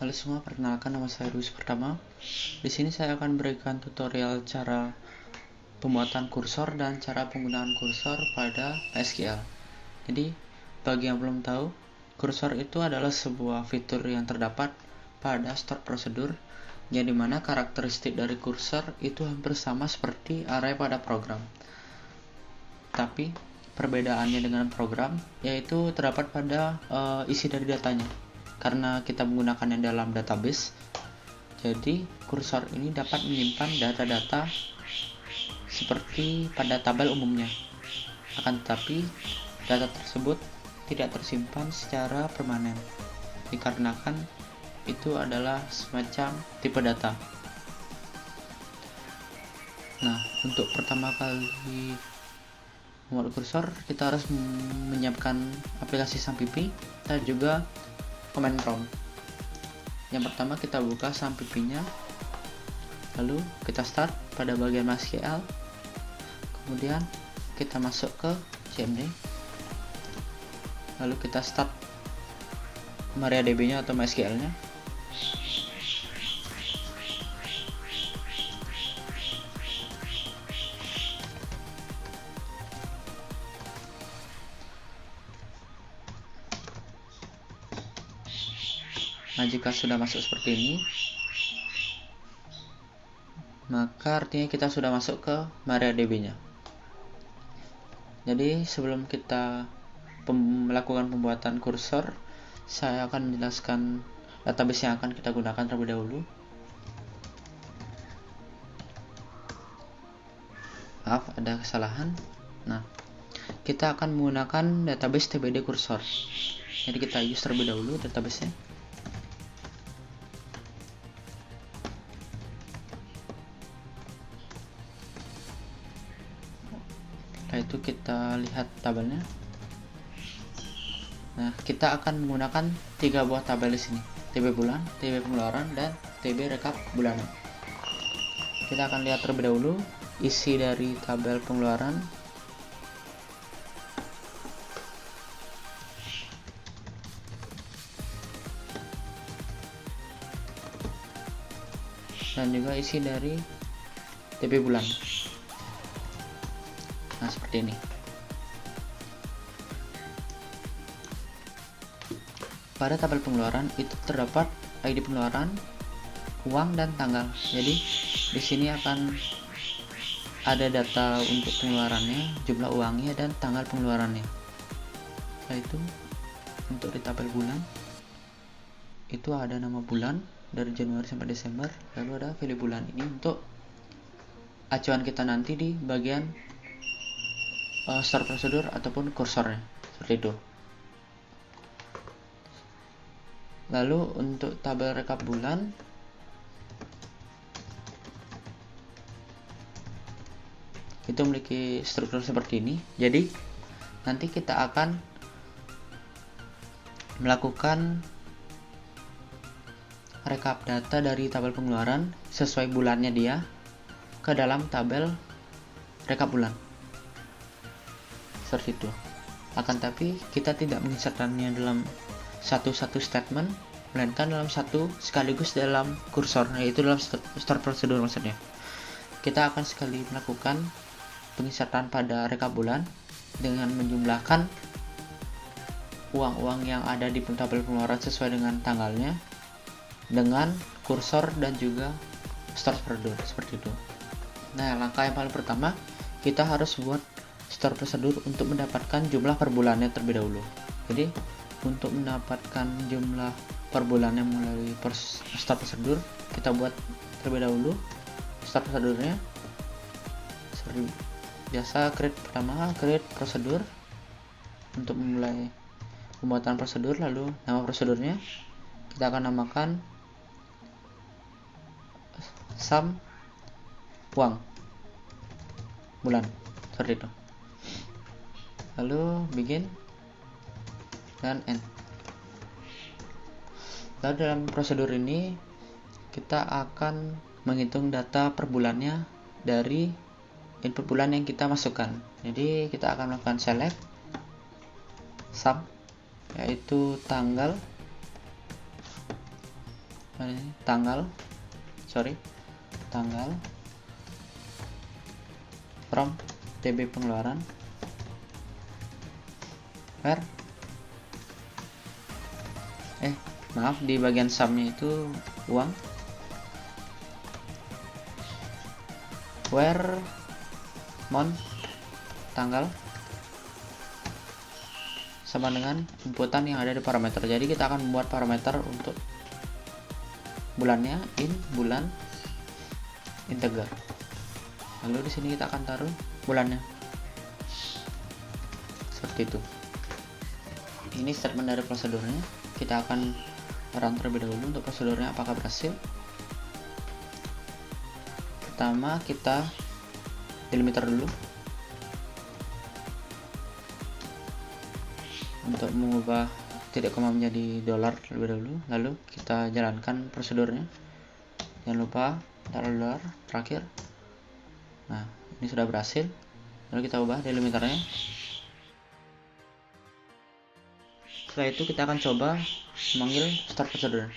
Halo semua, perkenalkan nama saya Rus pertama. Di sini saya akan berikan tutorial cara pembuatan kursor dan cara penggunaan kursor pada SQL. Jadi, bagi yang belum tahu, kursor itu adalah sebuah fitur yang terdapat pada store prosedur, yang dimana karakteristik dari kursor itu hampir sama seperti array pada program. Tapi, perbedaannya dengan program yaitu terdapat pada isi dari datanya. Karena kita menggunakannya dalam database, jadi kursor ini dapat menyimpan data-data seperti pada tabel umumnya. Akan tetapi, data tersebut tidak tersimpan secara permanen, dikarenakan itu adalah semacam tipe data. Nah, untuk pertama kali membuat kursor, kita harus menyiapkan aplikasi Sampipi dan juga command prompt. Yang pertama kita buka Sampipi-nya, lalu kita start pada bagian MySQL, kemudian kita masuk ke CMD, lalu kita start MariaDB-nya atau MySQL-nya. Nah, jika sudah masuk seperti ini, maka artinya kita sudah masuk ke MariaDB-nya. Jadi sebelum kita melakukan pembuatan kursor, saya akan menjelaskan database yang akan kita gunakan terlebih dahulu. Maaf, ada kesalahan. Nah, kita akan menggunakan database TBD kursor. Jadi kita use terlebih dahulu database-nya. Setelah itu kita lihat tabelnya. Nah, kita akan menggunakan 3 buah tabel di sini: TB bulan, TB pengeluaran, dan TB rekap bulanan. Kita akan lihat terlebih dahulu isi dari tabel pengeluaran. Dan juga isi dari TB bulan. Nah, seperti ini. Pada tabel pengeluaran itu terdapat ID pengeluaran, uang, dan tanggal. Jadi di sini akan ada data untuk pengeluarannya, jumlah uangnya, dan tanggal pengeluarannya. Setelah itu, untuk di tabel bulan itu ada nama bulan dari Januari sampai Desember, lalu ada value bulan. Ini untuk acuan kita nanti di bagian store prosedur ataupun kursornya, seperti itu. Lalu untuk tabel rekap bulan, itu memiliki struktur seperti ini. Jadi nanti kita akan melakukan rekap data dari tabel pengeluaran sesuai bulannya dia ke dalam tabel rekap bulan, seperti itu. Akan tapi kita tidak menginsertannya dalam satu statement, melainkan dalam satu sekaligus dalam kursor, yaitu dalam store prosedur maksudnya. Kita akan sekali melakukan penginsertan pada rekap bulan dengan menjumlahkan uang-uang yang ada di tabel pengeluaran sesuai dengan tanggalnya dengan kursor dan juga store prosedur, seperti itu. Nah, langkah yang paling pertama, kita harus buat store prosedur untuk mendapatkan jumlah per bulannya terlebih dahulu. Jadi untuk mendapatkan jumlah per bulannya melalui store prosedur, kita buat terlebih dahulu store prosedurnya. Seperti biasa, create prosedur untuk memulai pembuatan prosedur. Lalu nama prosedurnya kita akan namakan sum uang bulan, seperti itu. Lalu begin dan end. Lalu dalam prosedur ini kita akan menghitung data per bulannya dari input bulan yang kita masukkan. Jadi kita akan melakukan select sum, yaitu tanggal, tanggal from TB pengeluaran where maaf, di bagian sumnya itu uang, where month tanggal sama dengan inputan yang ada di parameter. Jadi kita akan membuat parameter untuk bulannya bulan integer. Lalu di sini kita akan taruh bulannya seperti itu. Ini statement dari prosedurnya. Kita akan run terlebih dahulu untuk prosedurnya apakah berhasil. Pertama kita delimiter dulu untuk mengubah titik koma menjadi dolar terlebih dahulu. Lalu kita jalankan prosedurnya. Jangan lupa taruh dolar terakhir. Nah, ini sudah berhasil. Lalu kita ubah delimiternya. Setelah itu kita akan coba memanggil start procedure.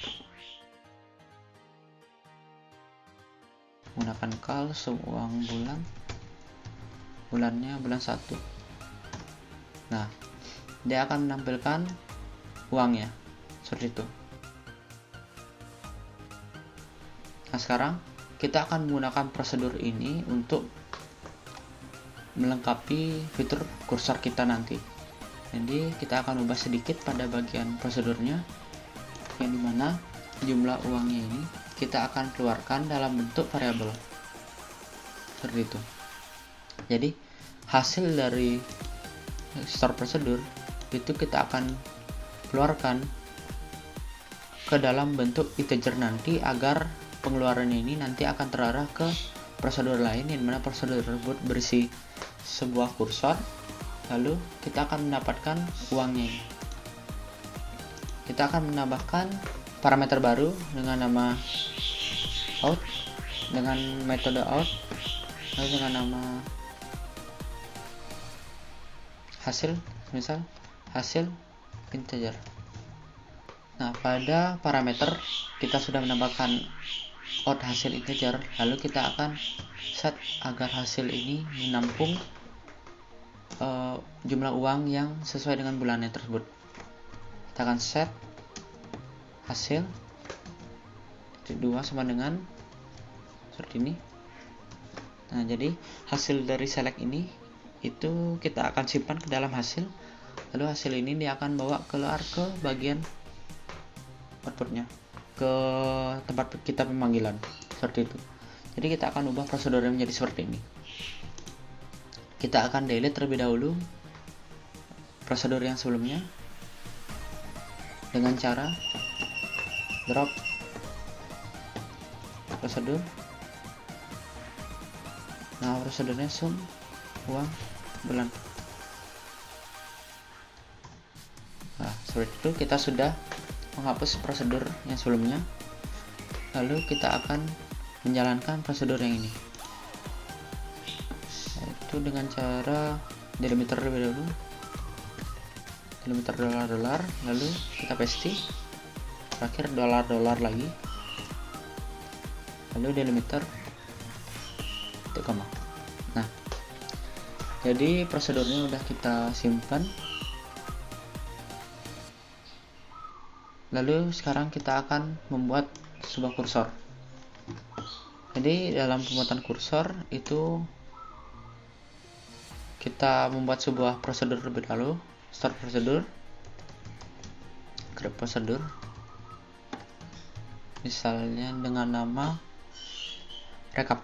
Menggunakan call sum uang bulannya bulan 1. Nah, dia akan menampilkan uangnya seperti itu. Nah, sekarang kita akan menggunakan prosedur ini untuk melengkapi fitur kursor kita nanti. Jadi kita akan ubah sedikit pada bagian prosedurnya, yang dimana jumlah uangnya ini kita akan keluarkan dalam bentuk variabel seperti itu. Jadi hasil dari store prosedur itu kita akan keluarkan ke dalam bentuk integer nanti, agar pengeluarannya ini nanti akan terarah ke prosedur lain, yang mana prosedur tersebut berisi sebuah kursor. Lalu kita akan mendapatkan uangnya ini. Kita akan menambahkan parameter baru dengan nama out, dengan metode out, lalu dengan nama hasil, misal hasil integer. Nah, pada parameter kita sudah menambahkan out hasil integer. Lalu kita akan set agar hasil ini menampung jumlah uang yang sesuai dengan bulannya tersebut. Kita akan set hasil 2 sama dengan seperti ini. Nah, jadi hasil dari select ini itu kita akan simpan ke dalam hasil. Lalu hasil ini dia akan bawa keluar ke bagian outputnya, ke tempat kita pemanggilan seperti itu. Jadi kita akan ubah prosedurnya menjadi seperti ini. Kita akan delete terlebih dahulu prosedur yang sebelumnya dengan cara drop prosedur. Nah, prosedurnya sum uang bulan. Nah, seperti itu kita sudah menghapus prosedur yang sebelumnya. Lalu kita akan menjalankan prosedur yang ini, yaitu dengan cara delimiter terlebih dahulu, delimiter dolar, lalu kita paste, terakhir dolar lagi, lalu delimiter titik koma. Nah, jadi prosedurnya udah kita simpan. Lalu sekarang kita akan membuat sebuah kursor. Jadi dalam pembuatan kursor itu kita membuat sebuah prosedur terlebih dahulu, start prosedur, create prosedur, misalnya dengan nama recap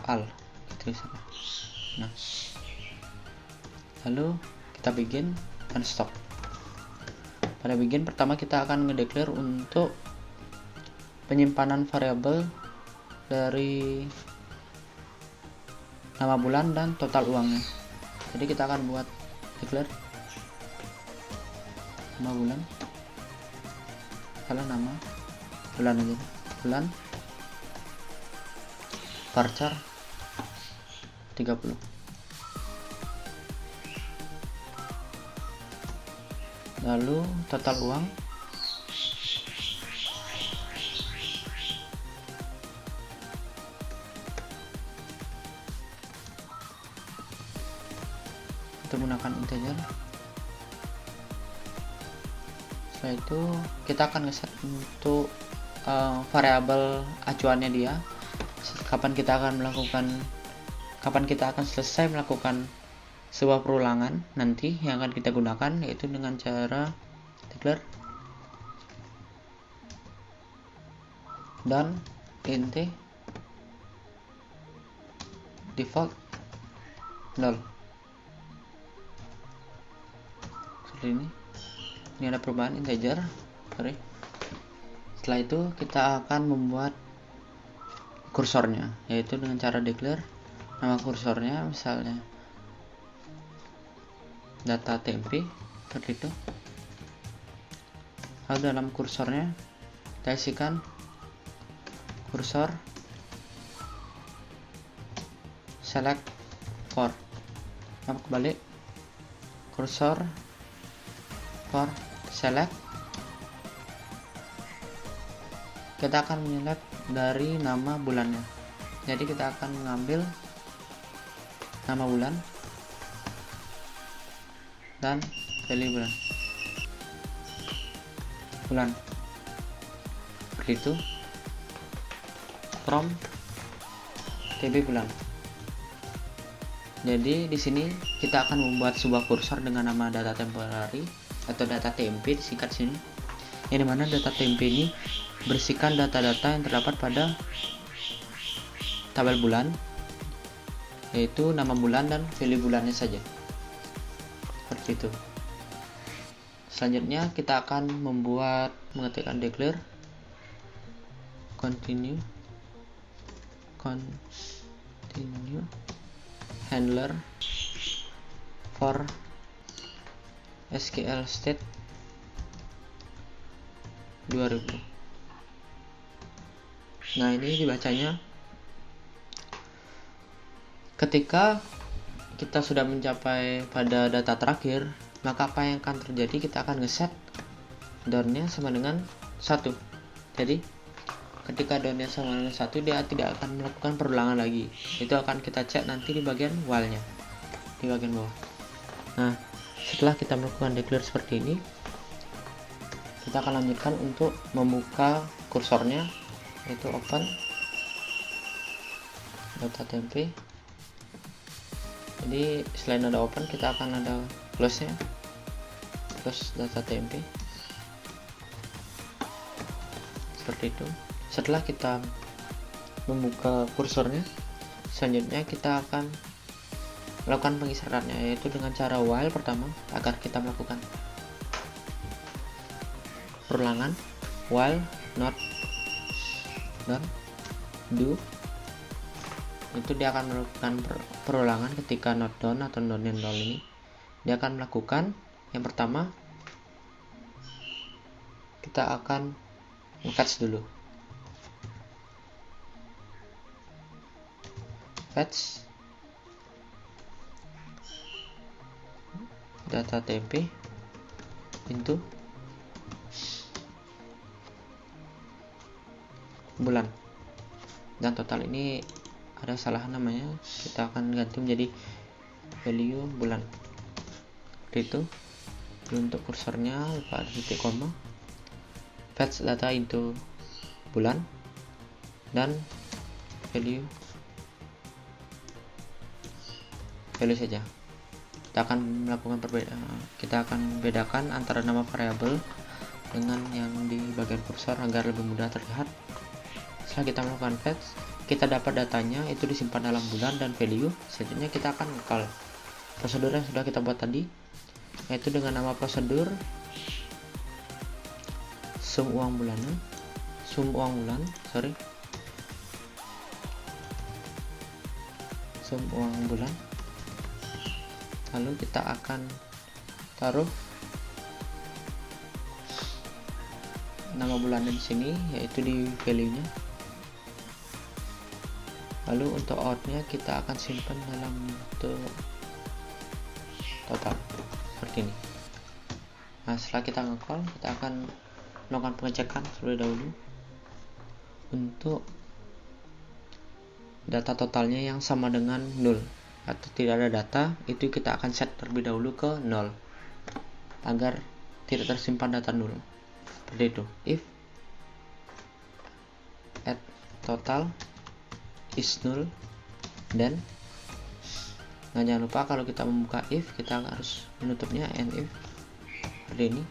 all gitu misalnya. Nah, lalu kita begin dan stop. Pada begin pertama kita akan ngedeclare untuk penyimpanan variabel dari nama bulan dan total uangnya. Jadi kita akan buat declare nama bulan, kalau nama bulan aja, bulan varchar 30. Lalu total uang menggunakan integer. Setelah itu kita akan ngeset untuk variabel acuannya dia, kapan kita akan selesai melakukan sebuah perulangan nanti yang akan kita gunakan, yaitu dengan cara declare dan int default 0 seperti ini. Ini ada perubahan integer, Setelah itu kita akan membuat kursornya, yaitu dengan cara declare nama kursornya, misalnya data temp seperti itu. Lalu dalam kursornya kita isikan kursor select for, kembali kursor for select. Kita akan menyelect dari nama bulannya, jadi kita akan mengambil nama bulan dan value bulan seperti itu from tb bulan. Jadi di sini kita akan membuat sebuah kursor dengan nama data temporary atau data temp disingkat sini, yang dimana data temp ini bersihkan data-data yang terdapat pada tabel bulan, yaitu nama bulan dan value bulannya saja, seperti itu. Selanjutnya kita akan mengetikkan declare continue handler for SQL state 2000. Nah, ini dibacanya ketika kita sudah mencapai pada data terakhir, maka apa yang akan terjadi, kita akan ngeset down-nya sama dengan 1. Jadi ketika down-nya sama dengan 1, dia tidak akan melakukan perulangan lagi. Itu akan kita cek nanti di bagian while-nya, di bagian bawah. Nah, setelah kita melakukan declare seperti ini, kita akan lanjutkan untuk membuka kursornya, yaitu open data temp. Jadi selain ada open, kita akan ada close nya, close data temp seperti itu. Setelah kita membuka kursornya, selanjutnya kita akan melakukan pengisarannya, yaitu dengan cara while pertama agar kita melakukan perulangan, while not done do, itu dia akan melakukan perulangan ketika not done atau non nol ini. Dia akan melakukan yang pertama, kita akan fetch dulu, fetch data temp into bulan, dan total ini ada salah namanya, kita akan ganti menjadi value bulan seperti itu. Untuk kursornya lupa ada titik koma, fetch data into bulan dan value saja. Kita akan melakukan kita akan bedakan antara nama variabel dengan yang di bagian kursor agar lebih mudah terlihat. Setelah kita melakukan fetch, kita dapat datanya itu disimpan dalam bulan dan value. Selanjutnya kita akan call prosedur yang sudah kita buat tadi, yaitu dengan nama prosedur sum uang bulan, sum uang bulan. Lalu kita akan taruh nama bulannya di sini, yaitu di value-nya. Lalu untuk outnya kita akan simpan dalam bentuk total seperti ini. Nah, setelah kita nge-call, kita akan melakukan pengecekan terlebih dahulu untuk data totalnya yang sama dengan 0 atau tidak ada data, itu kita akan set terlebih dahulu ke 0 agar tidak tersimpan data 0. Seperti itu. If at total is null, then nah jangan lupa kalau kita membuka if, kita harus menutupnya and if seperti ini.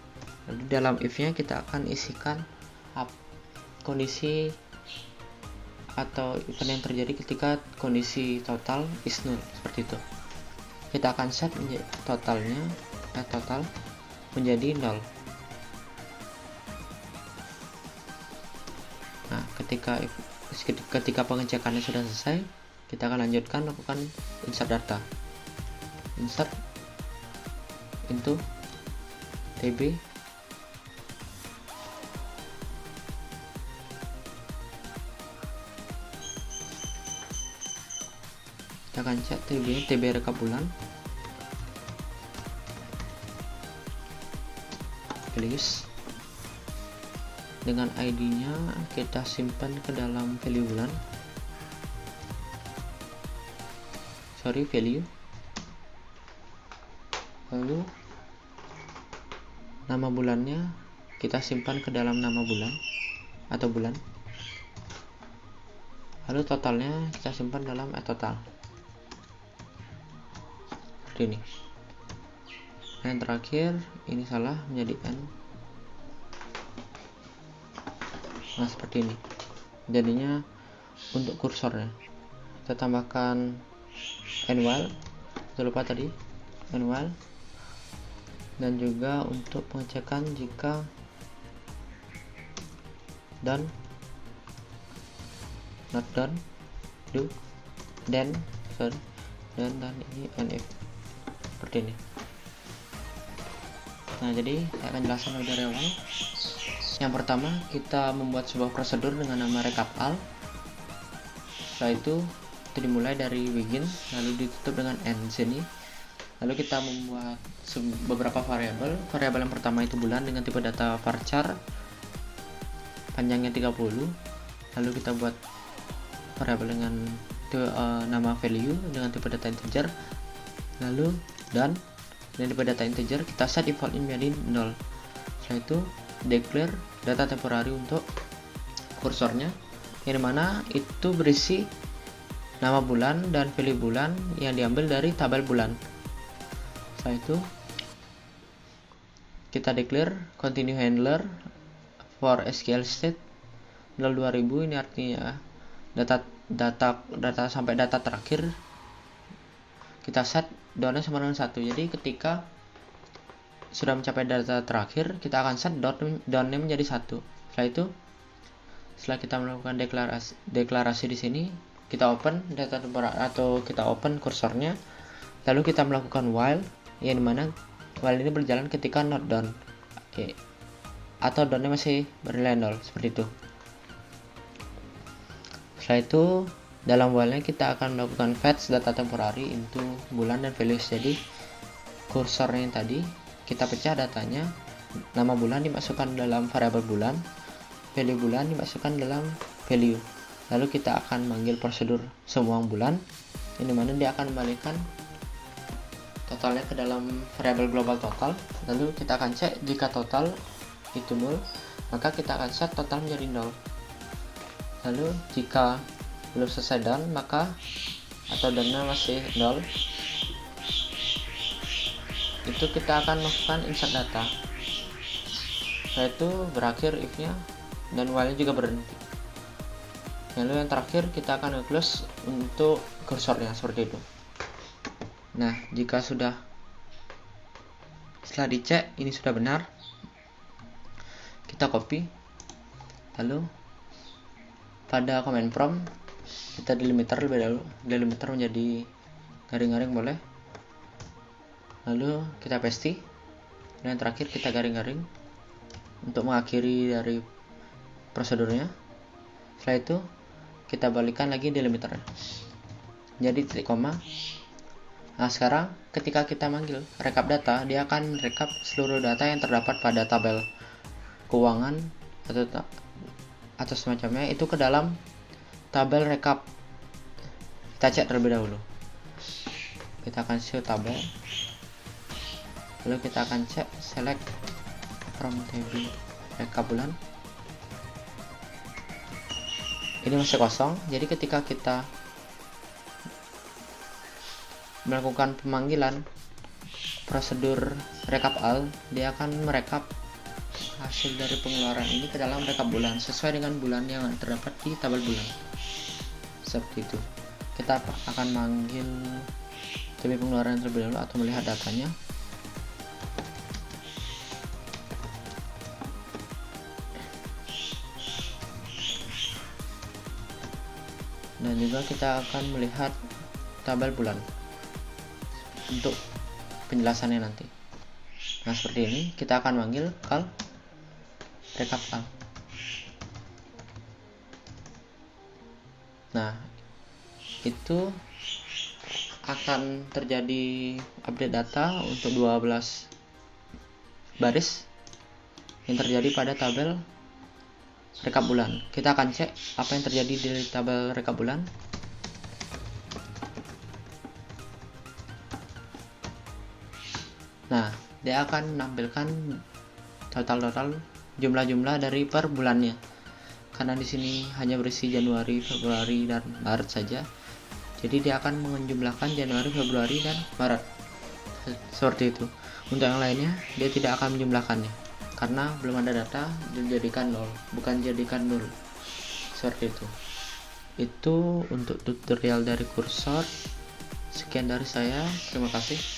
Lalu dalam if-nya kita akan isikan kondisi atau event yang terjadi ketika kondisi total is null, seperti itu. Kita akan set totalnya total menjadi 0. Nah, ketika pengecekannya sudah selesai, kita akan lanjutkan lakukan insert data. Insert into tb kita akan cek tb rekap bulan, please, dengan ID nya kita simpan ke dalam value bulan, value, lalu nama bulannya kita simpan ke dalam nama bulan atau bulan, lalu totalnya kita simpan dalam total. Ini. Nah, yang terakhir ini salah menjadi n. Nah, seperti ini. Jadinya untuk kursornya kita tambahkan n while, jangan lupa tadi n while, dan juga untuk pengecekan jika done, not done, do, then, dan ini nf. Seperti ini. Nah, jadi saya akan jelaskan dari awal. Yang pertama, kita membuat sebuah prosedur dengan nama recap all. Setelah itu dimulai dari begin, lalu ditutup dengan end sini. Lalu kita membuat beberapa variabel. Variabel yang pertama itu bulan dengan tipe data varchar panjangnya 30. Lalu kita buat variabel dengan nama value dengan tipe data integer. Lalu dan tipe data integer kita set defaultnya menjadi 0. Setelah itu declare data temporary untuk kursornya, yang dimana itu berisi nama bulan dan value bulan yang diambil dari tabel bulan. Setelah itu kita declare continue handler for SQL state 2000. Ini artinya data sampai data terakhir kita set downnya sama dengan 1. Jadi ketika sudah mencapai data terakhir, kita akan set downnya menjadi 1. Setelah itu, setelah kita melakukan deklarasi di sini, kita open data temporer atau kita open kursornya, lalu kita melakukan while, yang dimana while ini berjalan ketika not done, atau downnya masih bernilai 0, seperti itu. Setelah itu, dalam while-nya kita akan melakukan fetch data temporary into bulan dan values. Jadi kursornya yang tadi kita pecah datanya, nama bulan dimasukkan dalam variabel bulan, value bulan dimasukkan dalam value. Lalu kita akan manggil prosedur semua bulan, yang dimana dia akan kembalikan totalnya ke dalam variabel global total. Lalu kita akan cek jika total itu 0, maka kita akan set total menjadi 0. Lalu jika belum selesai done, maka atau done-nya masih 0, itu kita akan melakukan insert data. Setelah itu berakhir if-nya dan while-nya juga berhenti. Lalu yang terakhir kita akan close untuk kursornya, seperti itu. Nah, jika setelah dicek ini sudah benar, kita copy, lalu pada command prompt kita delimiter lebih dahulu, delimiter menjadi garing-garing boleh, lalu kita paste, dan yang terakhir kita garing-garing untuk mengakhiri dari prosedurnya. Setelah itu kita balikan lagi delimiter jadi titik koma. Nah, sekarang ketika kita manggil rekap data, dia akan merekap seluruh data yang terdapat pada tabel keuangan atau semacamnya itu ke dalam tabel rekap. Kita cek terlebih dahulu. kita akan show tabel, lalu kita akan cek select from table rekap bulan. Ini masih kosong, jadi ketika kita melakukan pemanggilan prosedur rekap all, dia akan merekap hasil dari pengeluaran ini ke dalam rekap bulan sesuai dengan bulan yang terdapat di tabel bulan. Seperti itu. Kita akan manggil tabel pengeluaran terlebih dahulu atau melihat datanya. Dan juga kita akan melihat tabel bulan untuk penjelasannya nanti. Nah, seperti ini kita akan manggil call rekap all. Nah, itu akan terjadi update data untuk 12 baris yang terjadi pada tabel rekap bulan. Kita akan cek apa yang terjadi di tabel rekap bulan. Nah, dia akan menampilkan total jumlah-jumlah dari per bulannya. Karena di sini hanya berisi Januari, Februari, dan Maret saja. Jadi dia akan menjumlahkan Januari, Februari, dan Maret. Seperti itu. Untuk yang lainnya, dia tidak akan menjumlahkannya. Karena belum ada data, dijadikan 0, bukan jadikan 0. Seperti itu. Itu untuk tutorial dari kursor. Sekian dari saya. Terima kasih.